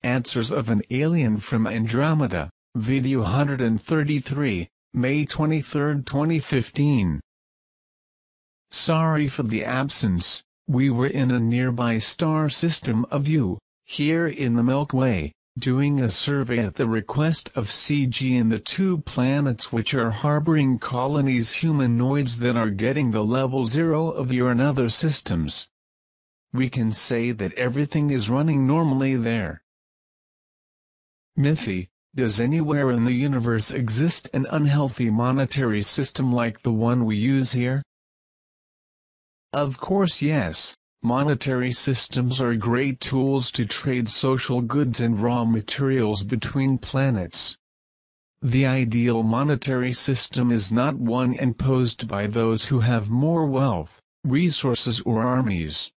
Answers of an Alien from Andromeda, Video 133, May 23, 2015. Sorry for the absence. We were in a nearby star system of you, here in the Milky Way, doing a survey at the request of CG in the 2 planets which are harboring colonies humanoids that are getting the level 0 of your and other systems. We can say that everything is running normally there. Mithy, does anywhere in the universe exist an unhealthy monetary system like the one we use here? Of course yes. Monetary systems are great tools to trade social goods and raw materials between planets. The ideal monetary system is not one imposed by those who have more wealth, resources or armies.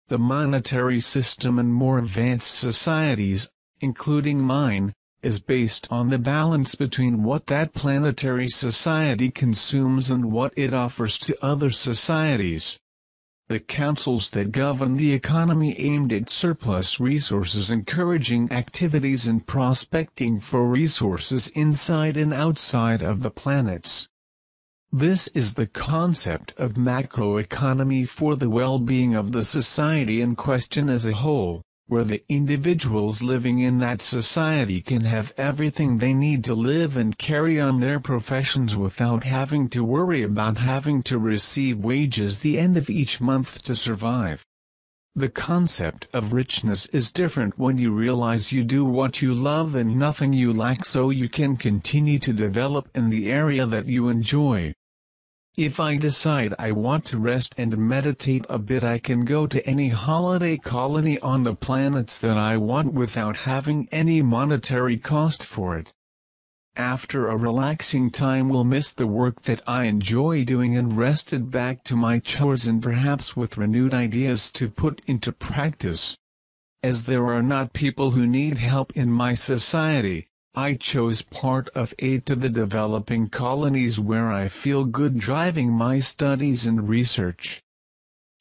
The monetary system in more advanced societies, including mine, is based on the balance between what that planetary society consumes and what it offers to other societies. The councils that govern the economy aimed at surplus resources encouraging activities and prospecting for resources inside and outside of the planets. This is the concept of macroeconomy for the well-being of the society in question as a whole, where the individuals living in that society can have everything they need to live and carry on their professions without having to worry about having to receive wages the end of each month to survive. The concept of richness is different when you realize you do what you love and nothing you lack, so you can continue to develop in the area that you enjoy. If I decide I want to rest and meditate a bit, I can go to any holiday colony on the planets that I want without having any monetary cost for it. After a relaxing time, will miss the work that I enjoy doing and rested back to my chores and perhaps with renewed ideas to put into practice. As there are not people who need help in my society, I chose part of aid to the developing colonies where I feel good driving my studies and research.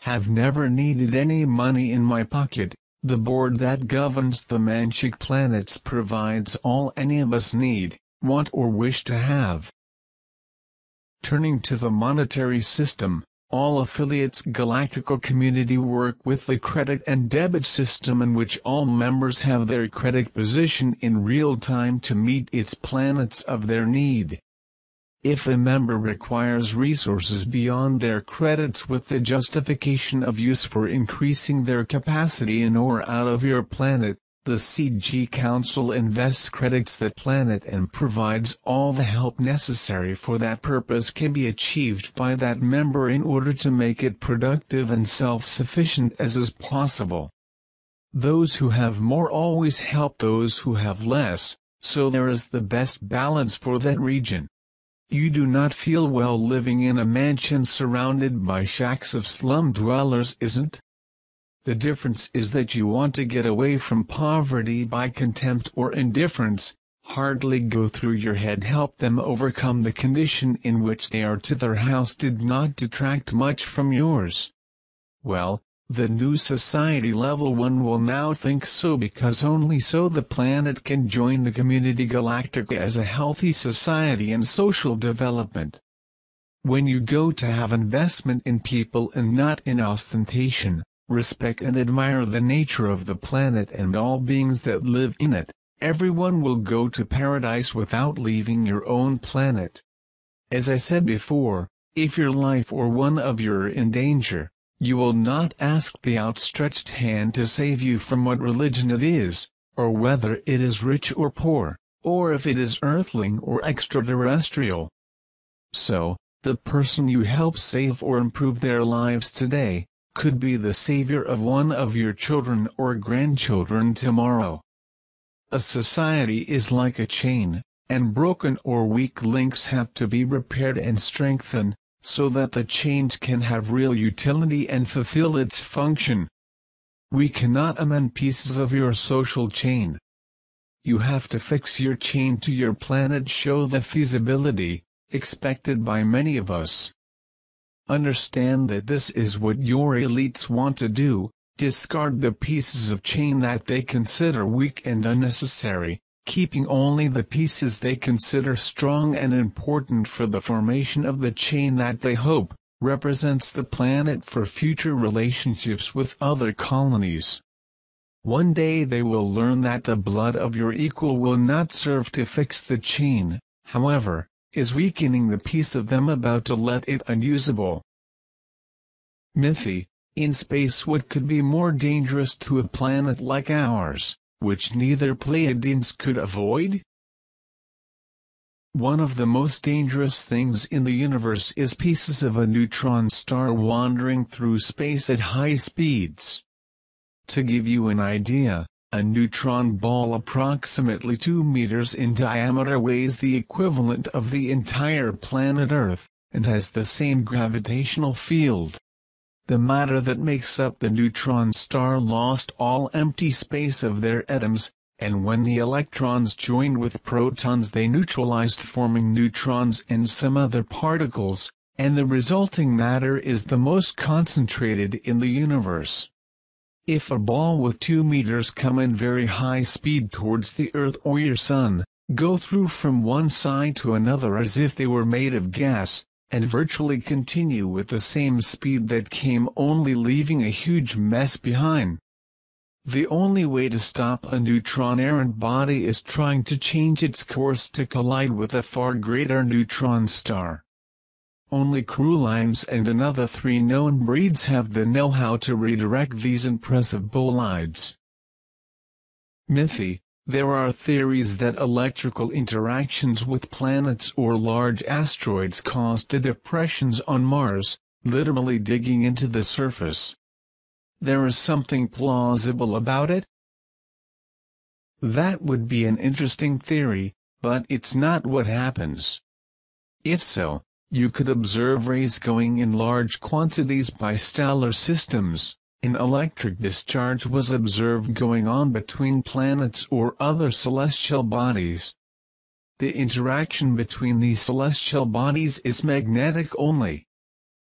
Have never needed any money in my pocket. The board that governs the Manchic planets provides all any of us need, want or wish to have. Turning to the monetary system, all affiliates galactical community work with the credit and debit system in which all members have their credit position in real time to meet its planets of their need. If a member requires resources beyond their credits with the justification of use for increasing their capacity in or out of your planet, the CG Council invests credits that planet and provides all the help necessary for that purpose can be achieved by that member in order to make it productive and self-sufficient as is possible. Those who have more always help those who have less, so there is the best balance for that region. You do not feel well living in a mansion surrounded by shacks of slum dwellers, isn't? The difference is that you want to get away from poverty by contempt or indifference. Hardly go through your head help them overcome the condition in which they are to their house did not detract much from yours. Well, the new society level 1 will now think so, because only so the planet can join the community galactica as a healthy society and social development. When you go to have investment in people and not in ostentation, respect and admire the nature of the planet and all beings that live in it, everyone will go to paradise without leaving your own planet. As I said before, if your life or one of you are in danger, you will not ask the outstretched hand to save you from what religion it is, or whether it is rich or poor, or if it is earthling or extraterrestrial. So, the person you help save or improve their lives today, could be the savior of one of your children or grandchildren tomorrow. A society is like a chain, and broken or weak links have to be repaired and strengthened, so that the chain can have real utility and fulfill its function. We cannot amend pieces of your social chain. You have to fix your chain to your planet, show the feasibility, expected by many of us. Understand that this is what your elites want to do, discard the pieces of chain that they consider weak and unnecessary, keeping only the pieces they consider strong and important for the formation of the chain that they hope represents the planet for future relationships with other colonies. One day they will learn that the blood of your equal will not serve to fix the chain, however, is weakening the piece of them about to let it unusable. Mythy, in space what could be more dangerous to a planet like ours, which neither Pleiadians could avoid? One of the most dangerous things in the universe is pieces of a neutron star wandering through space at high speeds. To give you an idea, a neutron ball approximately 2 meters in diameter weighs the equivalent of the entire planet Earth, and has the same gravitational field. The matter that makes up the neutron star lost all empty space of their atoms, and when the electrons joined with protons they neutralized, forming neutrons and some other particles, and the resulting matter is the most concentrated in the universe. If a ball with 2 meters come in very high speed towards the Earth or your Sun, go through from one side to another as if they were made of gas, and virtually continue with the same speed that came, only leaving a huge mess behind. The only way to stop a neutron-errant body is trying to change its course to collide with a far greater neutron star. Only crewlines and another 3 known breeds have the know-how to redirect these impressive bolides. Mythy, there are theories that electrical interactions with planets or large asteroids caused the depressions on Mars, literally digging into the surface. There is something plausible about it? That would be an interesting theory, but it's not what happens. If so, you could observe rays going in large quantities by stellar systems. An electric discharge was observed going on between planets or other celestial bodies. The interaction between these celestial bodies is magnetic only.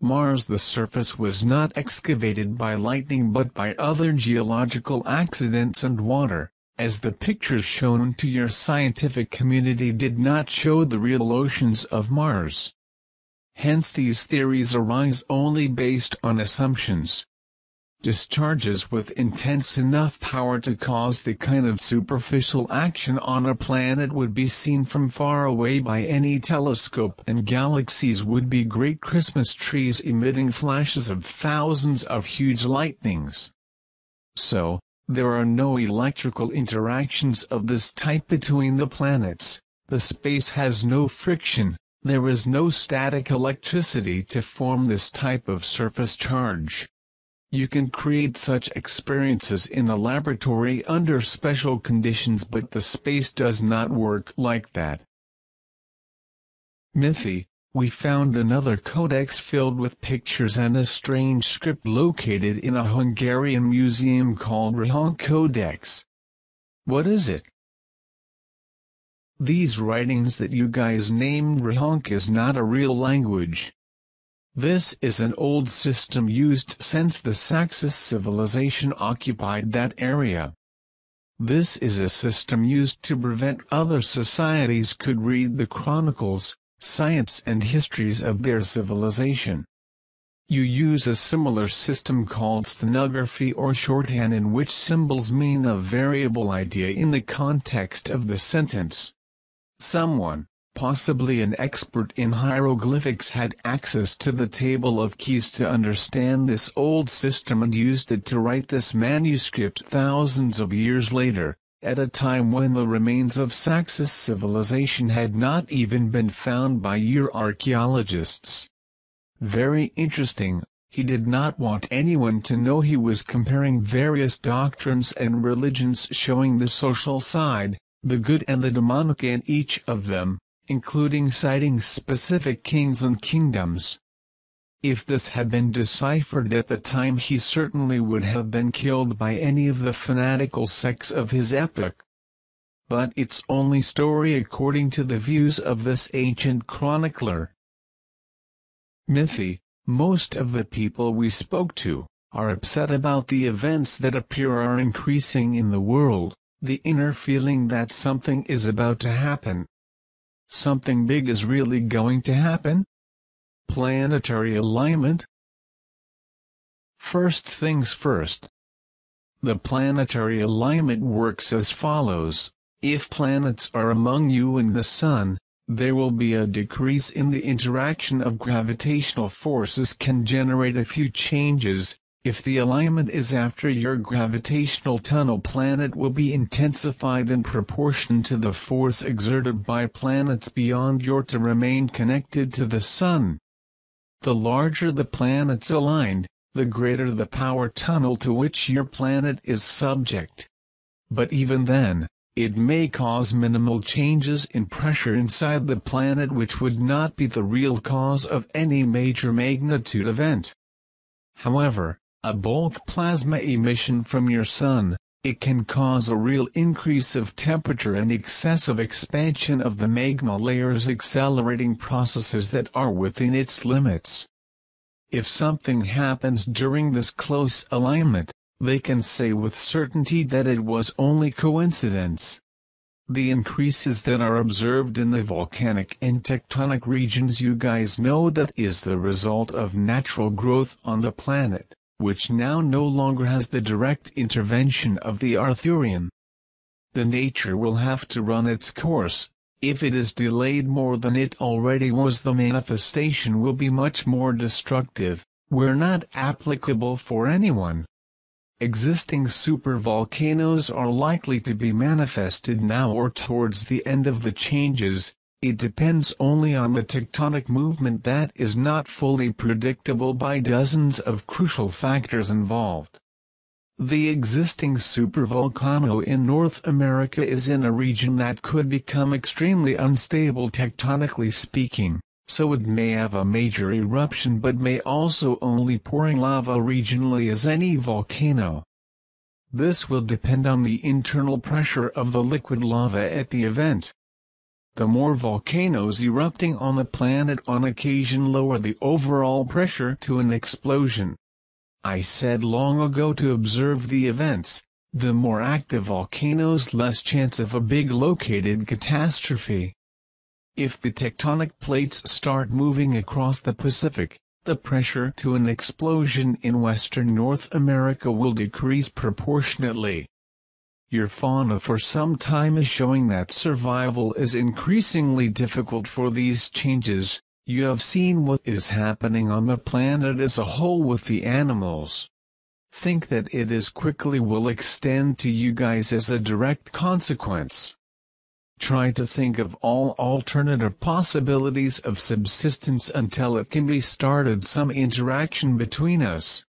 Mars, the surface was not excavated by lightning but by other geological accidents and water, as the pictures shown to your scientific community did not show the real oceans of Mars. Hence these theories arise only based on assumptions. Discharges with intense enough power to cause the kind of superficial action on a planet would be seen from far away by any telescope, and galaxies would be great Christmas trees emitting flashes of thousands of huge lightnings. So, there are no electrical interactions of this type between the planets, the space has no friction, there is no static electricity to form this type of surface charge. You can create such experiences in a laboratory under special conditions, but the space does not work like that. Mythy, we found another codex filled with pictures and a strange script located in a Hungarian museum called Rehonk Codex. What is it? These writings that you guys named Rehonk is not a real language. This is an old system used since the Saxis civilization occupied that area. This is a system used to prevent other societies could read the chronicles, science and histories of their civilization. You use a similar system called stenography or shorthand, in which symbols mean a variable idea in the context of the sentence. Someone, possibly an expert in hieroglyphics, had access to the table of keys to understand this old system and used it to write this manuscript thousands of years later, at a time when the remains of Saxis civilization had not even been found by your archaeologists. Very interesting. He did not want anyone to know he was comparing various doctrines and religions, showing the social side, the good and the demonic in each of them, including citing specific kings and kingdoms. If this had been deciphered at the time, he certainly would have been killed by any of the fanatical sects of his epoch. But it's only story according to the views of this ancient chronicler. Mythy, most of the people we spoke to, are upset about the events that appear are increasing in the world, the inner feeling that something is about to happen. Something big is really going to happen? Planetary alignment? First things first. The planetary alignment works as follows. If planets are among you and the Sun, there will be a decrease in the interaction of gravitational forces can generate a few changes. If the alignment is after your gravitational tunnel, planet will be intensified in proportion to the force exerted by planets beyond your to remain connected to the Sun. The larger the planets aligned, the greater the power tunnel to which your planet is subject. But even then, it may cause minimal changes in pressure inside the planet, which would not be the real cause of any major magnitude event. However, a bulk plasma emission from your Sun, it can cause a real increase of temperature and excessive expansion of the magma layers, accelerating processes that are within its limits. If something happens during this close alignment, they can say with certainty that it was only coincidence. The increases that are observed in the volcanic and tectonic regions, you guys know, that is the result of natural growth on the planet, which now no longer has the direct intervention of the Arthurian. The nature will have to run its course. If it is delayed more than it already was, the manifestation will be much more destructive, where not applicable for anyone. Existing supervolcanoes are likely to be manifested now or towards the end of the changes. It depends only on the tectonic movement that is not fully predictable by dozens of crucial factors involved. The existing supervolcano in North America is in a region that could become extremely unstable tectonically speaking, so it may have a major eruption but may also only pouring lava regionally as any volcano. This will depend on the internal pressure of the liquid lava at the event. The more volcanoes erupting on the planet on occasion lower the overall pressure to an explosion. I said long ago to observe the events. The more active volcanoes, less chance of a big located catastrophe. If the tectonic plates start moving across the Pacific, the pressure to an explosion in western North America will decrease proportionately. Your fauna for some time is showing that survival is increasingly difficult for these changes. You have seen what is happening on the planet as a whole with the animals. Think that it is quickly will extend to you guys as a direct consequence. Try to think of all alternative possibilities of subsistence until it can be started some interaction between us.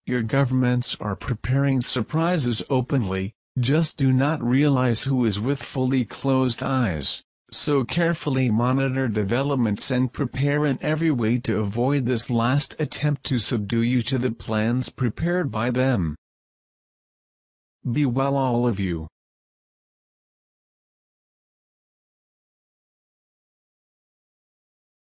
Your governments are preparing surprises openly, just do not realize who is with fully closed eyes, so carefully monitor developments and prepare in every way to avoid this last attempt to subdue you to the plans prepared by them. Be well all of you.